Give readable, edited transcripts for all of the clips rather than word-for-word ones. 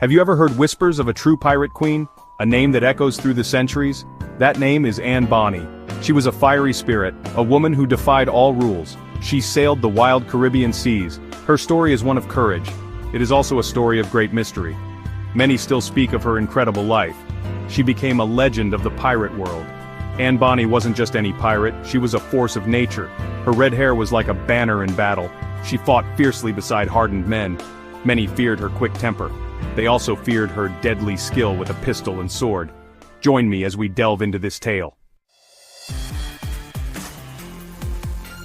Have you ever heard whispers of a true pirate queen? A name that echoes through the centuries? That name is Anne Bonny. She was a fiery spirit, a woman who defied all rules. She sailed the wild Caribbean seas. Her story is one of courage. It is also a story of great mystery. Many still speak of her incredible life. She became a legend of the pirate world. Anne Bonny wasn't just any pirate, she was a force of nature. Her red hair was like a banner in battle. She fought fiercely beside hardened men. Many feared her quick temper. They also feared her deadly skill with a pistol and sword. Join me as we delve into this tale.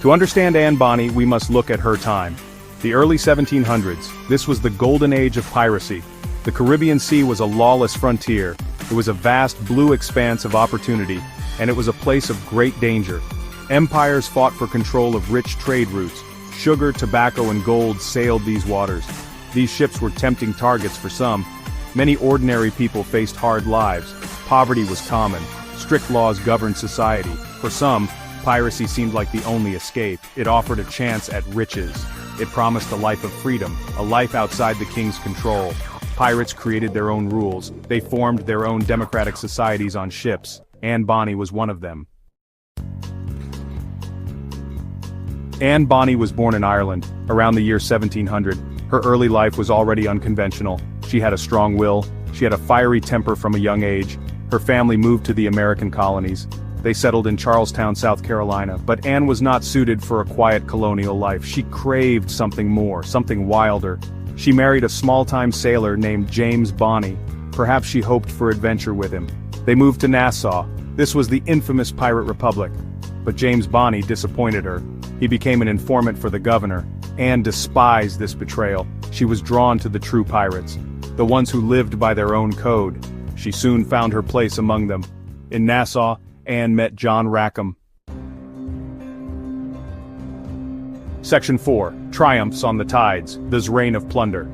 To understand Anne Bonny, we must look at her time. The early 1700s, this was the golden age of piracy. The Caribbean Sea was a lawless frontier. It was a vast blue expanse of opportunity, and it was a place of great danger. Empires fought for control of rich trade routes. Sugar, tobacco, and gold sailed these waters. These ships were tempting targets for some. Many ordinary people faced hard lives. Poverty was common. Strict laws governed society. For some, piracy seemed like the only escape. It offered a chance at riches. It promised a life of freedom, a life outside the king's control. Pirates created their own rules. They formed their own democratic societies on ships. Anne Bonny was one of them. Anne Bonny was born in Ireland, around the year 1700. Her early life was already unconventional. She had a strong will. She had a fiery temper from a young age. Her family moved to the American colonies. They settled in Charlestown, South Carolina, but Anne was not suited for a quiet colonial life. She craved something more, something wilder. She married a small-time sailor named James Bonny. Perhaps she hoped for adventure with him. They moved to Nassau. This was the infamous pirate republic. But James Bonny disappointed her. He became an informant for the governor. Anne despised this betrayal. She was drawn to the true pirates, the ones who lived by their own code. She soon found her place among them. In Nassau, Anne met John Rackham. Section 4. Triumphs on the Tides, this reign of plunder.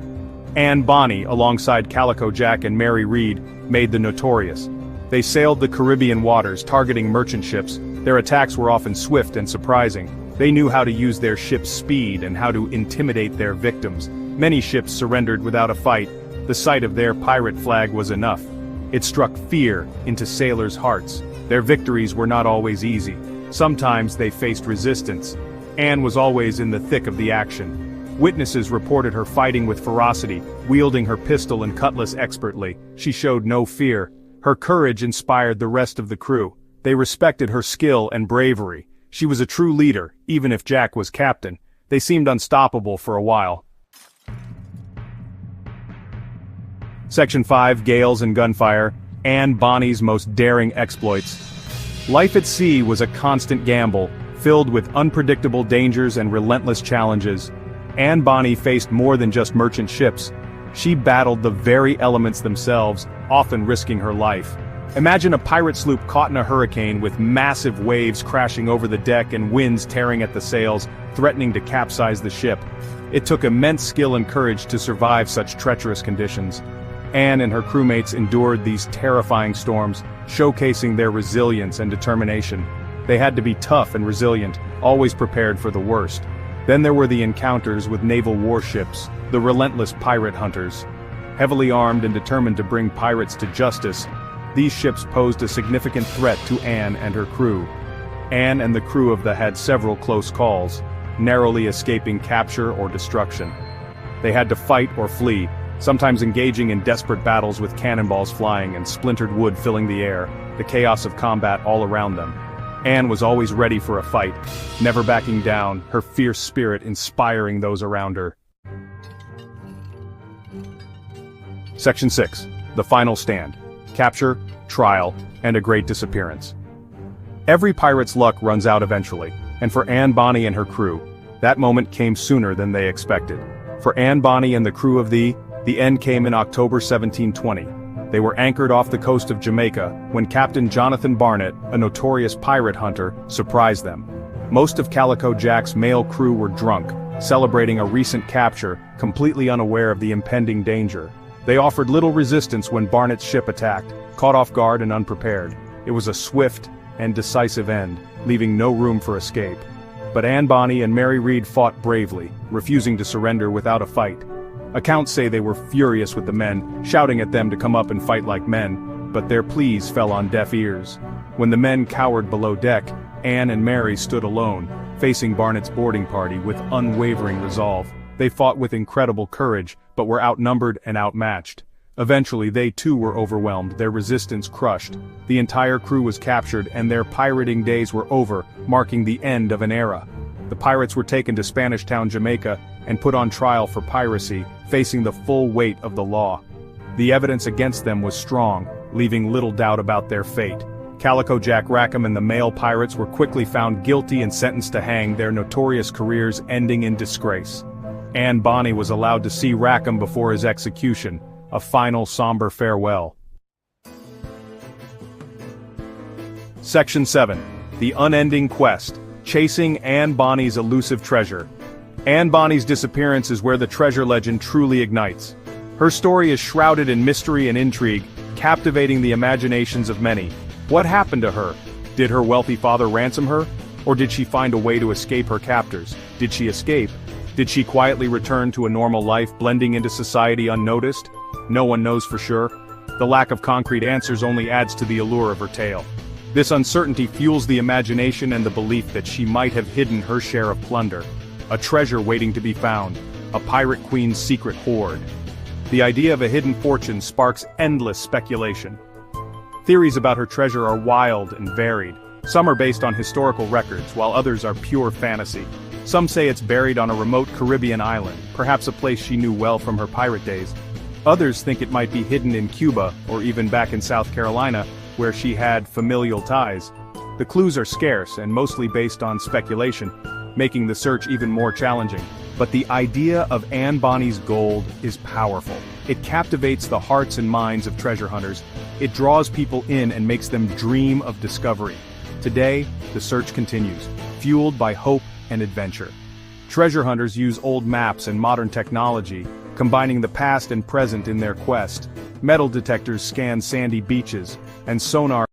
Anne Bonny, alongside Calico Jack and Mary Read, made the Notorious. They sailed the Caribbean waters, targeting merchant ships. Their attacks were often swift and surprising. They knew how to use their ship's speed and how to intimidate their victims. Many ships surrendered without a fight. The sight of their pirate flag was enough. It struck fear into sailors' hearts. Their victories were not always easy. Sometimes they faced resistance. Anne was always in the thick of the action. Witnesses reported her fighting with ferocity, wielding her pistol and cutlass expertly. She showed no fear. Her courage inspired the rest of the crew. They respected her skill and bravery. She was a true leader, even if Jack was captain. They seemed unstoppable for a while. Section 5. Gales and Gunfire, Anne Bonny's most daring exploits. Life at sea was a constant gamble, filled with unpredictable dangers and relentless challenges. Anne Bonny faced more than just merchant ships. She battled the very elements themselves, often risking her life. Imagine a pirate sloop caught in a hurricane with massive waves crashing over the deck and winds tearing at the sails, threatening to capsize the ship. It took immense skill and courage to survive such treacherous conditions. Anne and her crewmates endured these terrifying storms, showcasing their resilience and determination. They had to be tough and resilient, always prepared for the worst. Then there were the encounters with naval warships, the relentless pirate hunters. Heavily armed and determined to bring pirates to justice, these ships posed a significant threat to Anne and her crew. Anne and the crew of the had several close calls, narrowly escaping capture or destruction. They had to fight or flee, sometimes engaging in desperate battles with cannonballs flying and splintered wood filling the air, the chaos of combat all around them. Anne was always ready for a fight, never backing down, her fierce spirit inspiring those around her. Section 6. The Final Stand. Capture, trial, and a great disappearance. Every pirate's luck runs out eventually, and for Anne Bonny and her crew, that moment came sooner than they expected. For Anne Bonny and the crew of the end came in October 1720. They were anchored off the coast of Jamaica when Captain Jonathan Barnett, a notorious pirate hunter, surprised them. Most of Calico Jack's male crew were drunk, celebrating a recent capture, completely unaware of the impending danger. They offered little resistance when Barnett's ship attacked, caught off guard and unprepared. It was a swift and decisive end, leaving no room for escape. But Anne Bonny and Mary Read fought bravely, refusing to surrender without a fight. Accounts say they were furious with the men, shouting at them to come up and fight like men, but their pleas fell on deaf ears. When the men cowered below deck, Anne and Mary stood alone, facing Barnett's boarding party with unwavering resolve. They fought with incredible courage, but were outnumbered and outmatched. Eventually they too were overwhelmed, their resistance crushed. The entire crew was captured and their pirating days were over, marking the end of an era. The pirates were taken to Spanish Town, Jamaica, and put on trial for piracy, facing the full weight of the law. The evidence against them was strong, leaving little doubt about their fate. Calico Jack Rackham and the male pirates were quickly found guilty and sentenced to hang, their notorious careers ending in disgrace. Anne Bonny was allowed to see Rackham before his execution, a final somber farewell. Section 7. The Unending Quest, Chasing Anne Bonny's Elusive Treasure. Anne Bonny's disappearance is where the treasure legend truly ignites. Her story is shrouded in mystery and intrigue, captivating the imaginations of many. What happened to her? Did her wealthy father ransom her? Or did she find a way to escape her captors? Did she escape? Did she quietly return to a normal life, blending into society unnoticed? No one knows for sure. The lack of concrete answers only adds to the allure of her tale. This uncertainty fuels the imagination and the belief that she might have hidden her share of plunder. A treasure waiting to be found. A pirate queen's secret hoard. The idea of a hidden fortune sparks endless speculation. Theories about her treasure are wild and varied. Some are based on historical records, while others are pure fantasy. Some say it's buried on a remote Caribbean island, perhaps a place she knew well from her pirate days. Others think it might be hidden in Cuba, or even back in South Carolina, where she had familial ties. The clues are scarce and mostly based on speculation, making the search even more challenging. But the idea of Anne Bonny's gold is powerful. It captivates the hearts and minds of treasure hunters. It draws people in and makes them dream of discovery. Today, the search continues, fueled by hope and adventure. Treasure hunters use old maps and modern technology, combining the past and present in their quest. Metal detectors scan sandy beaches, and sonar